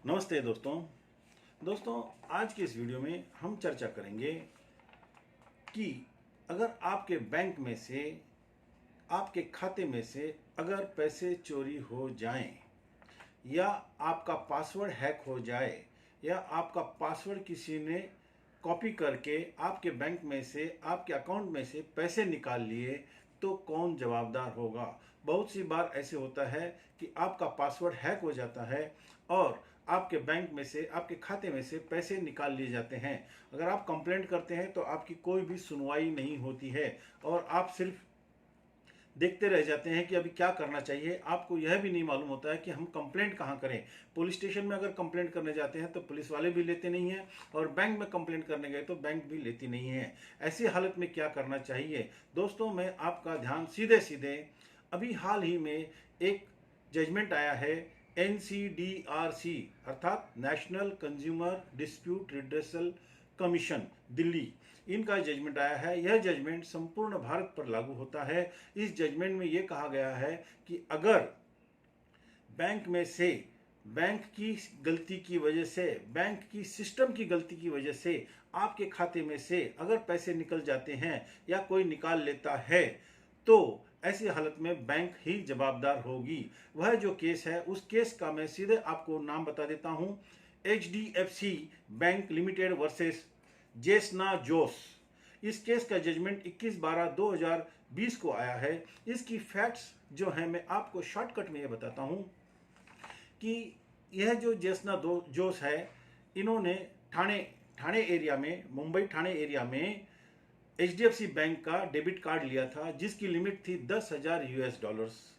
नमस्ते दोस्तों आज के इस वीडियो में हम चर्चा करेंगे कि अगर आपके बैंक में से आपके खाते में से अगर पैसे चोरी हो जाएं या आपका पासवर्ड हैक हो जाए या आपका पासवर्ड किसी ने कॉपी करके आपके बैंक में से आपके अकाउंट में से पैसे निकाल लिए तो कौन जवाबदार होगा। बहुत सी बार ऐसे होता है कि आपका पासवर्ड हैक हो जाता है और आपके बैंक में से आपके खाते में से पैसे निकाल लिए जाते हैं। अगर आप कंप्लेंट करते हैं तो आपकी कोई भी सुनवाई नहीं होती है और आप सिर्फ देखते रह जाते हैं कि अभी क्या करना चाहिए। आपको यह भी नहीं मालूम होता है कि हम कंप्लेंट कहाँ करें। पुलिस स्टेशन में अगर कंप्लेंट करने जाते हैं तो पुलिस वाले भी लेते नहीं हैं और बैंक में कंप्लेंट करने गए तो बैंक भी लेती नहीं है। ऐसी हालत में क्या करना चाहिए दोस्तों, मैं आपका ध्यान सीधे अभी हाल ही में एक जजमेंट आया है NCDRC अर्थात national consumer dispute redressal commission Delhi, इनका जजमेंट आया है। यह जजमेंट संपूर्ण भारत पर लागू होता है। इस जजमेंट में यह कहा गया है कि अगर बैंक में से बैंक की गलती की वजह से, बैंक की सिस्टम की गलती की वजह से आपके खाते में से अगर पैसे निकल जाते हैं या कोई निकाल लेता है तो ऐसी हालत में बैंक ही जवाबदार होगी। वह जो केस है उस केस का मैं सीधे आपको नाम बता देता हूं, HDFC बैंक लिमिटेड वर्सेस जेसना जोस। इस केस का जजमेंट 21/12/2020 को आया है। इसकी फैक्ट्स जो हैं मैं आपको शॉर्टकट में ये बताता हूं कि यह जो जेसना जोस है, इन्होंने ठाणे एरिया में, मुंबई ठाणे एरिया में HDFC बैंक का डेबिट कार्ड लिया था जिसकी लिमिट थी $10,000।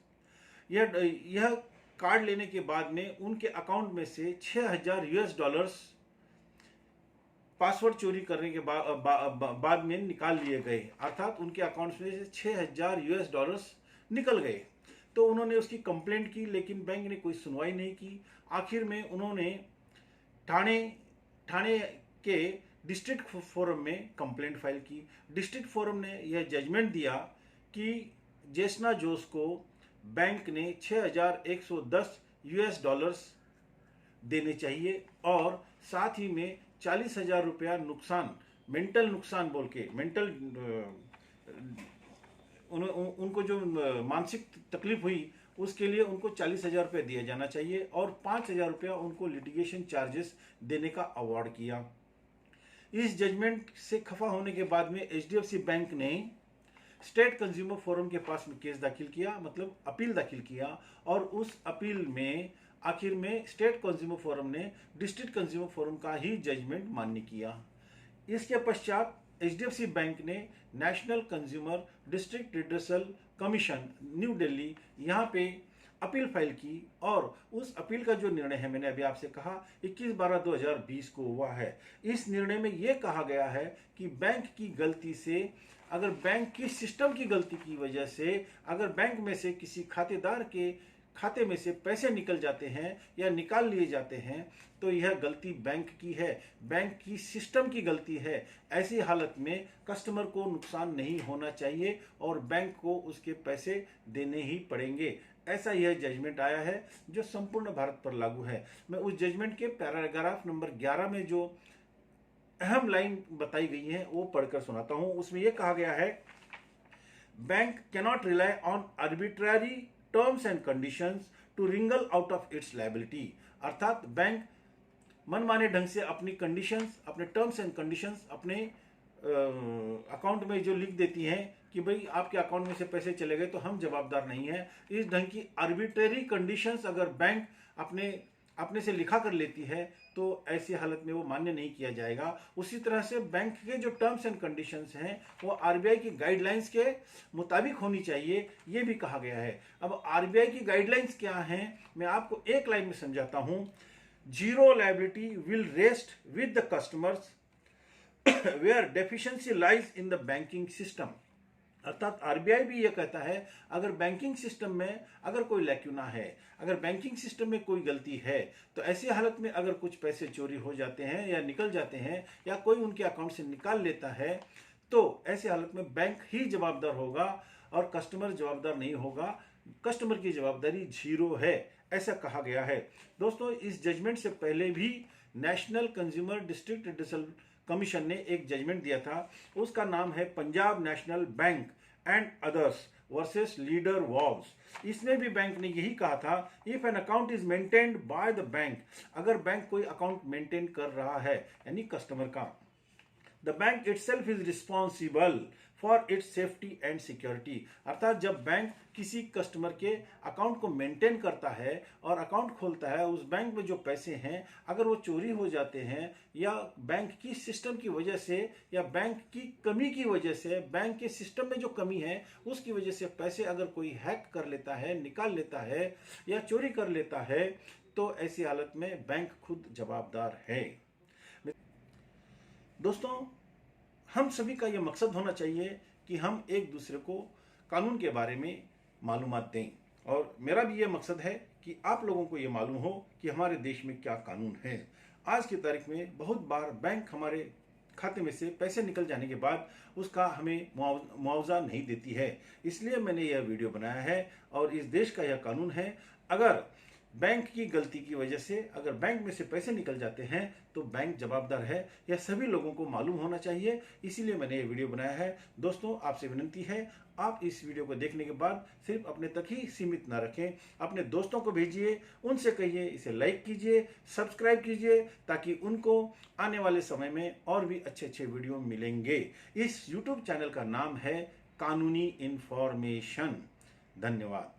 यह कार्ड लेने के बाद में उनके अकाउंट में से $6,000 पासवर्ड चोरी करने के बाद में निकाल लिए गए, अर्थात उनके अकाउंट में से $6,000 निकल गए। तो उन्होंने उसकी कंप्लेंट की लेकिन बैंक ने कोई सुनवाई नहीं की। आखिर में उन्होंने ठाणे के डिस्ट्रिक्ट फोरम में कंप्लेंट फाइल की। डिस्ट्रिक्ट फोरम ने यह जजमेंट दिया कि जेसना जोस को बैंक ने $6,110 देने चाहिए और साथ ही में ₹40,000 नुकसान, मेंटल नुकसान बोल के, उनको जो मानसिक तकलीफ हुई उसके लिए उनको ₹40,000 दिया जाना चाहिए और ₹5,000 उनको लिटिगेशन चार्जेस देने का अवार्ड किया। इस जजमेंट से खफा होने के बाद में HDFC बैंक ने स्टेट कंज्यूमर फोरम के पास में केस दाखिल किया, मतलब अपील दाखिल किया और उस अपील में आखिर में स्टेट कंज्यूमर फोरम ने डिस्ट्रिक्ट कंज्यूमर फोरम का ही जजमेंट मान्य किया। इसके पश्चात HDFC बैंक ने national consumer district redressal commission new Delhi यहाँ पे अपील फाइल की और उस अपील का जो निर्णय है, मैंने अभी आपसे कहा 21/12/2020 को हुआ है। इस निर्णय में यह कहा गया है कि बैंक की गलती से, अगर बैंक की सिस्टम की गलती की वजह से अगर बैंक में से किसी खातेदार के खाते में से पैसे निकल जाते हैं या निकाल लिए जाते हैं तो यह गलती बैंक की है, बैंक की सिस्टम की गलती है। ऐसी हालत में कस्टमर को नुकसान नहीं होना चाहिए और बैंक को उसके पैसे देने ही पड़ेंगे। ऐसा यह जजमेंट आया है जो संपूर्ण भारत पर लागू है। मैं उस जजमेंट के पैराग्राफ नंबर 11 में जो अहम लाइन बताई गई है वो पढ़कर सुनाता हूं। उसमें यह कहा गया है, bank cannot rely on arbitrary terms and conditions to wriggle out of its liability. अर्थात बैंक मनमाने ढंग से अपनी कंडीशंस, अपने टर्म्स एंड कंडीशंस अपने अकाउंट में जो लिख देती हैं कि भाई आपके अकाउंट में से पैसे चले गए तो हम जवाबदार नहीं हैं। इस ढंग की आर्बिट्रेरी कंडीशंस अगर बैंक अपने से लिखा कर लेती है तो ऐसी हालत में वो मान्य नहीं किया जाएगा। उसी तरह से बैंक के जो टर्म्स एंड कंडीशंस हैं वो RBI की गाइडलाइंस के मुताबिक होनी चाहिए, ये भी कहा गया है। अब RBI की गाइडलाइंस क्या हैं मैं आपको एक लाइन में समझाता हूं। Zero liability will rest with the customers where deficiency lies in the banking system. अर्थात RBI भी यह कहता है अगर बैंकिंग सिस्टम में अगर कोई लैक्यूना है, अगर बैंकिंग सिस्टम में कोई गलती है तो ऐसी हालत में अगर कुछ पैसे चोरी हो जाते हैं या निकल जाते हैं या कोई उनके अकाउंट से निकाल लेता है तो ऐसी हालत में बैंक ही जवाबदार होगा और कस्टमर जवाबदार नहीं होगा। कस्टमर की जवाबदारी जीरो है। ऐसा कहा गया है। दोस्तों, इस जजमेंट से पहले भी नेशनल कंज्यूमर डिस्ट्रिक्ट कमीशन ने एक जजमेंट दिया था, उसका नाम है Punjab national bank and others versus Leader Valves. इसमें भी बैंक ने यही कहा था, if an account is maintained by the bank, अगर बैंक कोई अकाउंट मेंटेन कर रहा है यानी कस्टमर का, the bank itself is responsible for its safety and security. अर्थात जब बैंक किसी कस्टमर के अकाउंट को मेंटेन करता है और अकाउंट खोलता है, उस बैंक में जो पैसे हैं अगर वो चोरी हो जाते हैं या बैंक की सिस्टम की वजह से या बैंक की कमी की वजह से, बैंक के सिस्टम में जो कमी है उसकी वजह से पैसे अगर कोई हैक कर लेता है, निकाल लेता है या चोरी कर लेता है, तो ऐसी हालत में बैंक खुद जवाबदार है। दोस्तों, हम सभी का यह मकसद होना चाहिए कि हम एक दूसरे को कानून के बारे में मालूमात दें, और मेरा भी ये मकसद है कि आप लोगों को ये मालूम हो कि हमारे देश में क्या कानून है। आज की तारीख में बहुत बार बैंक हमारे खाते में से पैसे निकल जाने के बाद उसका हमें मुआवजा नहीं देती है, इसलिए मैंने यह वीडियो बनाया है। और इस देश का यह कानून है, अगर बैंक की गलती की वजह से अगर बैंक में से पैसे निकल जाते हैं तो बैंक जवाबदार है, यह सभी लोगों को मालूम होना चाहिए, इसीलिए मैंने ये वीडियो बनाया है। दोस्तों, आपसे विनती है, आप इस वीडियो को देखने के बाद सिर्फ अपने तक ही सीमित ना रखें, अपने दोस्तों को भेजिए, उनसे कहिए इसे लाइक कीजिए, सब्सक्राइब कीजिए, ताकि उनको आने वाले समय में और भी अच्छे अच्छे वीडियो मिलेंगे। इस यूट्यूब चैनल का नाम है कानूनी इंफॉर्मेशन। धन्यवाद।